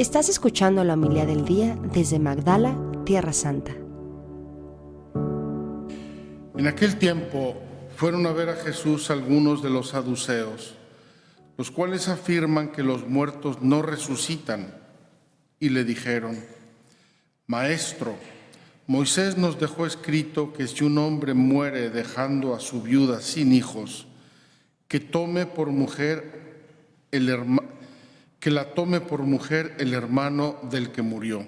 Estás escuchando la homilía del día desde Magdala, Tierra Santa. En aquel tiempo fueron a ver a Jesús algunos de los saduceos, los cuales afirman que los muertos no resucitan, y le dijeron: Maestro, Moisés nos dejó escrito que si un hombre muere dejando a su viuda sin hijos, que la tome por mujer el hermano del que murió,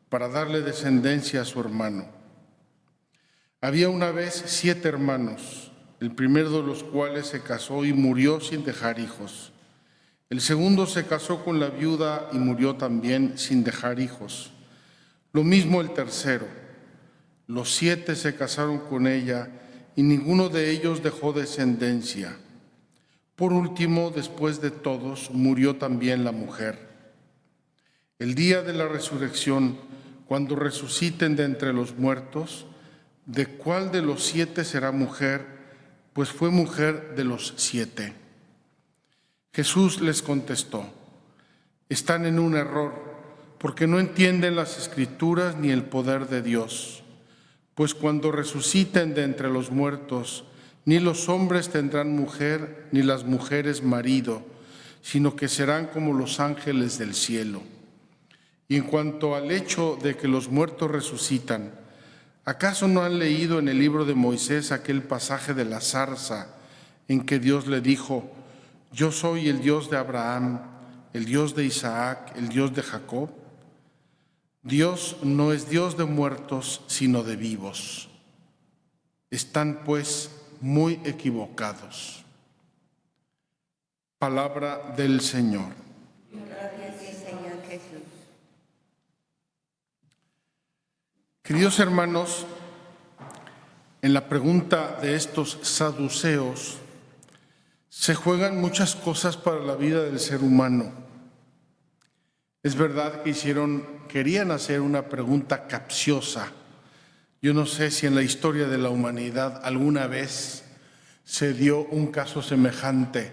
para darle descendencia a su hermano. Había una vez 7 hermanos, el primero de los cuales se casó y murió sin dejar hijos. El segundo se casó con la viuda y murió también sin dejar hijos. Lo mismo el tercero. Los 7 se casaron con ella y ninguno de ellos dejó descendencia. Por último, después de todos, murió también la mujer. El día de la resurrección, cuando resuciten de entre los muertos, ¿de cuál de los 7 será mujer? Pues fue mujer de los 7. Jesús les contestó: están en un error, porque no entienden las Escrituras ni el poder de Dios. Pues cuando resuciten de entre los muertos, ni los hombres tendrán mujer, ni las mujeres marido, sino que serán como los ángeles del cielo. Y en cuanto al hecho de que los muertos resucitan, ¿acaso no han leído en el libro de Moisés aquel pasaje de la zarza en que Dios le dijo: Yo soy el Dios de Abraham, el Dios de Isaac, el Dios de Jacob? Dios no es Dios de muertos, sino de vivos. Están, pues, muy equivocados. Palabra del Señor. Gracias, Señor Jesús. Queridos hermanos, en la pregunta de estos saduceos se juegan muchas cosas para la vida del ser humano. Es verdad que querían hacer una pregunta capciosa. Yo no sé si en la historia de la humanidad alguna vez se dio un caso semejante.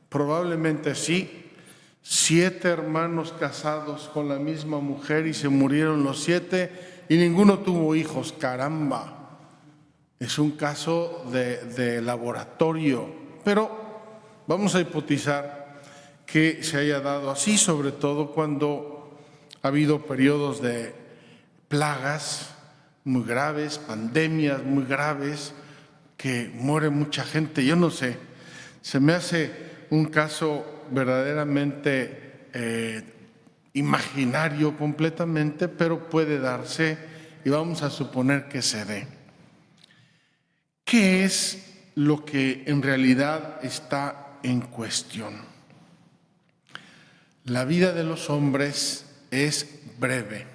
Probablemente sí. 7 hermanos casados con la misma mujer y se murieron los 7 y ninguno tuvo hijos. ¡Caramba! Es un caso de laboratorio. Pero vamos a hipotizar que se haya dado así, sobre todo cuando ha habido periodos de plagas muy graves, pandemias muy graves, que muere mucha gente. Yo no sé, se me hace un caso verdaderamente imaginario completamente, pero puede darse y vamos a suponer que se dé. ¿Qué es lo que en realidad está en cuestión? La vida de los hombres es breve.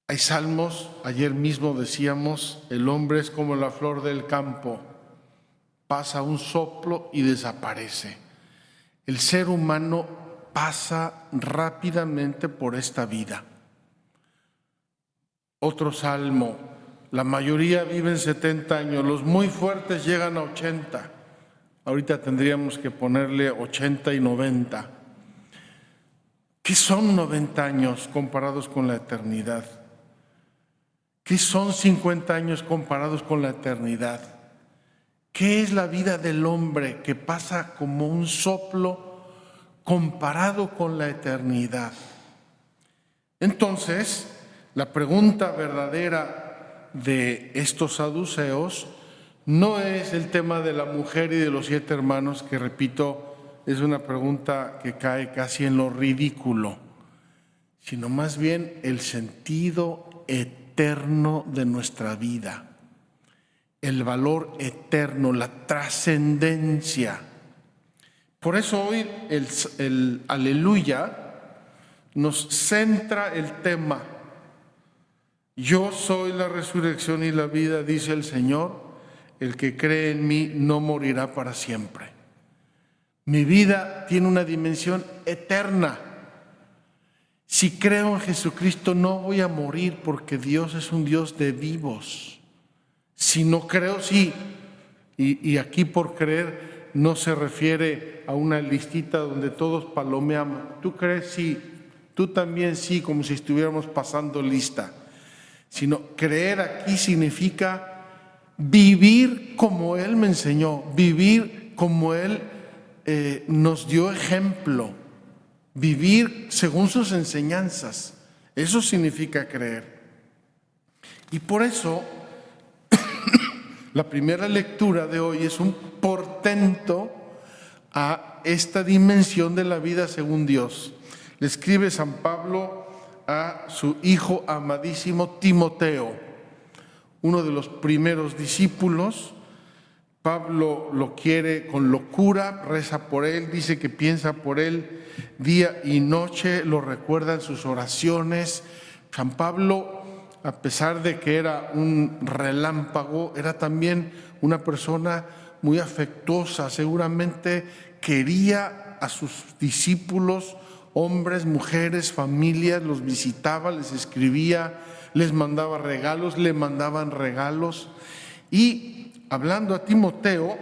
Hay salmos, ayer mismo decíamos, el hombre es como la flor del campo, pasa un soplo y desaparece. El ser humano pasa rápidamente por esta vida. Otro salmo, la mayoría viven 70 años, los muy fuertes llegan a 80. Ahorita tendríamos que ponerle 80 y 90. ¿Qué son 90 años comparados con la eternidad? ¿Qué son 50 años comparados con la eternidad? ¿Qué es la vida del hombre que pasa como un soplo comparado con la eternidad? Entonces, la pregunta verdadera de estos saduceos no es el tema de la mujer y de los 7 hermanos, que repito, es una pregunta que cae casi en lo ridículo, sino más bien el sentido eterno de nuestra vida, el valor eterno, la trascendencia. Por eso hoy el aleluya nos centra el tema. Yo soy la resurrección y la vida, dice el Señor. El que cree en mí no morirá para siempre. Mi vida tiene una dimensión eterna. Si creo en Jesucristo no voy a morir, porque Dios es un Dios de vivos. Si no creo, sí. Y aquí por creer no se refiere a una listita donde todos palomeamos. ¿Tú crees? Sí. Tú también sí, como si estuviéramos pasando lista. Sino creer aquí significa vivir como Él me enseñó, vivir como Él nos dio ejemplo, vivir según sus enseñanzas. Eso significa creer. Y por eso la primera lectura de hoy es un portento a esta dimensión de la vida según Dios. Le escribe San Pablo a su hijo amadísimo Timoteo, uno de los primeros discípulos. Pablo lo quiere con locura, reza por él, dice que piensa por él día y noche, lo recuerda en sus oraciones. San Pablo, a pesar de que era un relámpago, era también una persona muy afectuosa. Seguramente quería a sus discípulos, hombres, mujeres, familias, los visitaba, les escribía, les mandaba regalos, le mandaban regalos. Y hablando a Timoteo,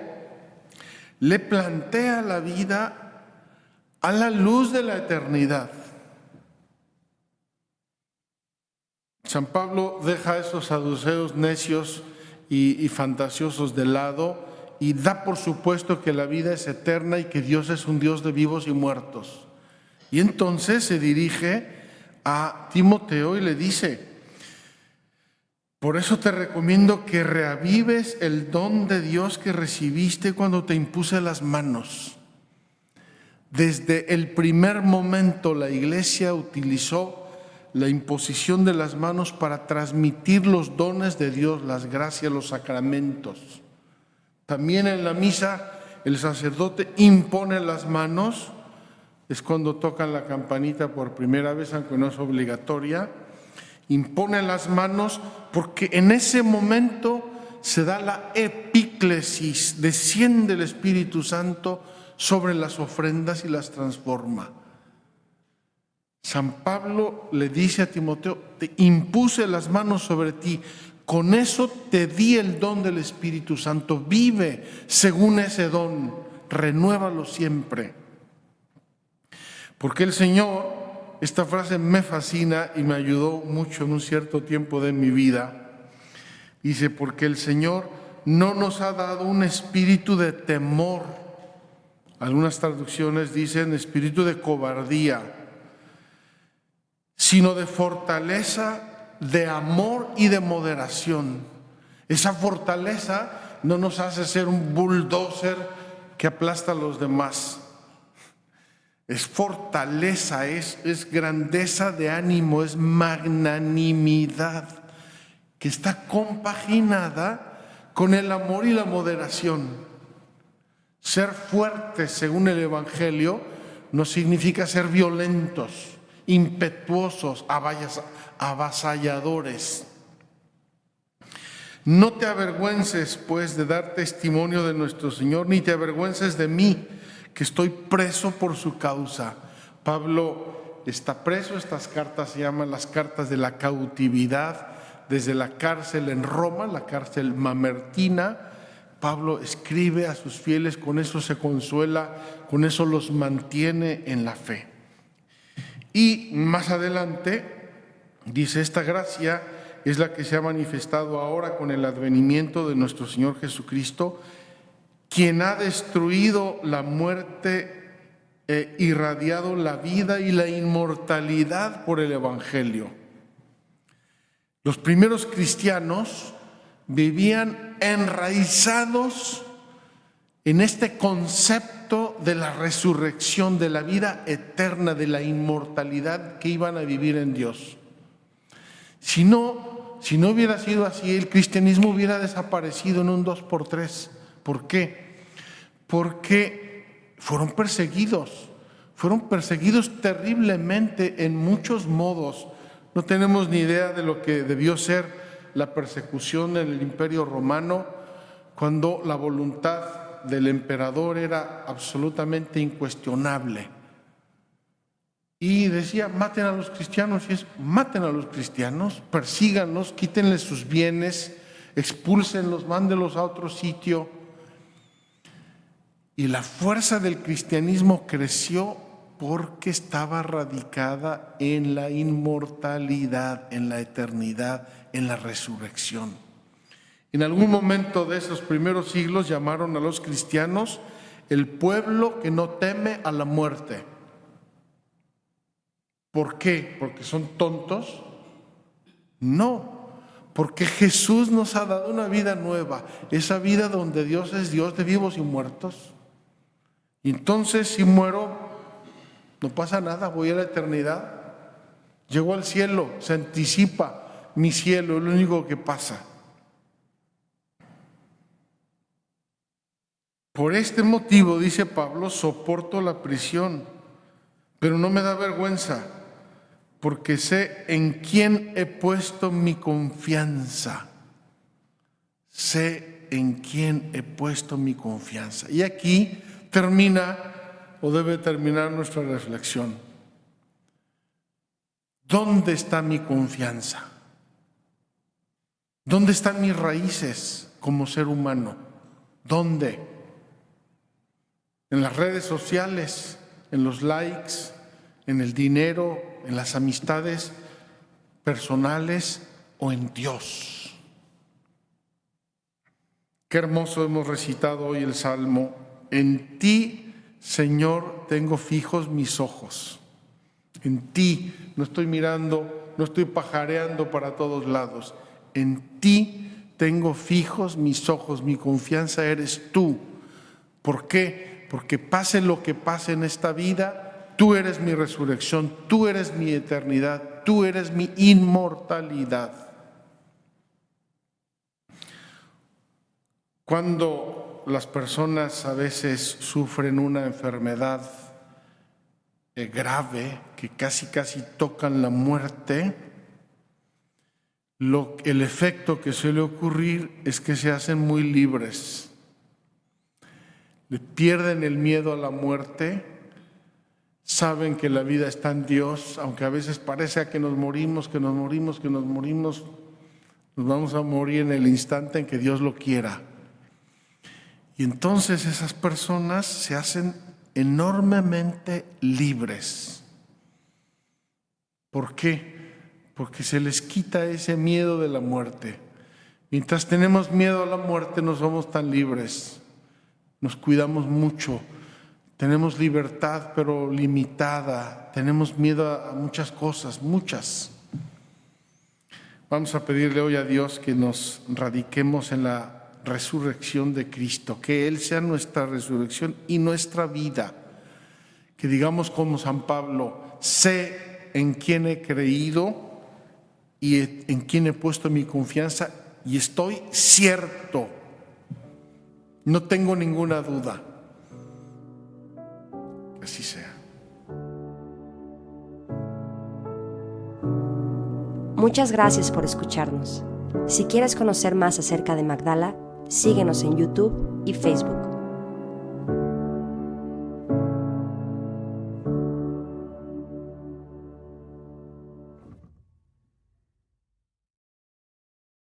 le plantea la vida a la luz de la eternidad. San Pablo deja a esos saduceos necios y fantasiosos de lado y da por supuesto que la vida es eterna y que Dios es un Dios de vivos y muertos. Y entonces se dirige a Timoteo y le dice: por eso te recomiendo que reavives el don de Dios que recibiste cuando te impuse las manos. Desde el primer momento la Iglesia utilizó la imposición de las manos para transmitir los dones de Dios, las gracias, los sacramentos. También en la misa el sacerdote impone las manos. Es cuando tocan la campanita por primera vez, aunque no es obligatoria. Impone las manos porque en ese momento se da la epíclesis, desciende el Espíritu Santo sobre las ofrendas y las transforma. San Pablo le dice a Timoteo: te impuse las manos sobre ti, con eso te di el don del Espíritu Santo, vive según ese don, renuévalo siempre. Porque el Señor, esta frase me fascina y me ayudó mucho en un cierto tiempo de mi vida. Dice: porque el Señor no nos ha dado un espíritu de temor. Algunas traducciones dicen espíritu de cobardía, sino de fortaleza, de amor y de moderación. Esa fortaleza no nos hace ser un bulldozer que aplasta a los demás. Es fortaleza, es grandeza de ánimo, es magnanimidad que está compaginada con el amor y la moderación. Ser fuertes, según el Evangelio, no significa ser violentos, impetuosos, avasalladores. No te avergüences, pues, de dar testimonio de nuestro Señor, ni te avergüences de mí, que estoy preso por su causa. Pablo está preso, estas cartas se llaman las cartas de la cautividad, desde la cárcel en Roma, la cárcel mamertina. Pablo escribe a sus fieles, con eso se consuela, con eso los mantiene en la fe. Y más adelante dice: esta gracia es la que se ha manifestado ahora con el advenimiento de nuestro Señor Jesucristo, quien ha destruido la muerte e irradiado la vida y la inmortalidad por el Evangelio. Los primeros cristianos vivían enraizados en este concepto de la resurrección, de la vida eterna, de la inmortalidad que iban a vivir en Dios. Si no hubiera sido así, el cristianismo hubiera desaparecido en un 2x3. ¿Por qué? Porque fueron perseguidos terriblemente en muchos modos. No tenemos ni idea de lo que debió ser la persecución en el Imperio Romano, cuando la voluntad del emperador era absolutamente incuestionable. Y decía: maten a los cristianos, y maten a los cristianos, persíganlos, quítenles sus bienes, expúlsenlos, mándenlos a otro sitio. Y la fuerza del cristianismo creció porque estaba radicada en la inmortalidad, en la eternidad, en la resurrección. En algún momento de esos primeros siglos llamaron a los cristianos el pueblo que no teme a la muerte. ¿Por qué? ¿Porque son tontos? No, porque Jesús nos ha dado una vida nueva, esa vida donde Dios es Dios de vivos y muertos. Y entonces si muero, no pasa nada, voy a la eternidad. Llego al cielo, se anticipa mi cielo, es lo único que pasa. Por este motivo, dice Pablo, soporto la prisión, pero no me da vergüenza, porque sé en quién he puesto mi confianza. Sé en quién he puesto mi confianza. Y aquí termina, o debe terminar, nuestra reflexión. ¿Dónde está mi confianza? ¿Dónde están mis raíces como ser humano? ¿Dónde? ¿En las redes sociales? ¿En los likes? ¿En el dinero? ¿En las amistades personales? ¿O en Dios? Qué hermoso hemos recitado hoy el Salmo. En ti, Señor, tengo fijos mis ojos. En ti, no estoy mirando, no estoy pajareando para todos lados. En ti tengo fijos mis ojos, mi confianza eres tú. ¿Por qué? Porque pase lo que pase en esta vida, tú eres mi resurrección, tú eres mi eternidad, tú eres mi inmortalidad. Cuando las personas a veces sufren una enfermedad grave, que casi tocan la muerte, el efecto que suele ocurrir es que se hacen muy libres. Le pierden el miedo a la muerte, saben que la vida está en Dios, aunque a veces parece que nos morimos, nos vamos a morir en el instante en que Dios lo quiera. Y entonces esas personas se hacen enormemente libres. ¿Por qué? Porque se les quita ese miedo de la muerte. Mientras tenemos miedo a la muerte no somos tan libres. Nos cuidamos mucho. Tenemos libertad pero limitada. Tenemos miedo a muchas cosas, muchas. Vamos a pedirle hoy a Dios que nos radiquemos en la resurrección de Cristo, que Él sea nuestra resurrección y nuestra vida. Que digamos como San Pablo, sé en quién he creído y en quién he puesto mi confianza y estoy cierto, no tengo ninguna duda. Que así sea. Muchas gracias por escucharnos. Si quieres conocer más acerca de Magdala, síguenos en YouTube y Facebook.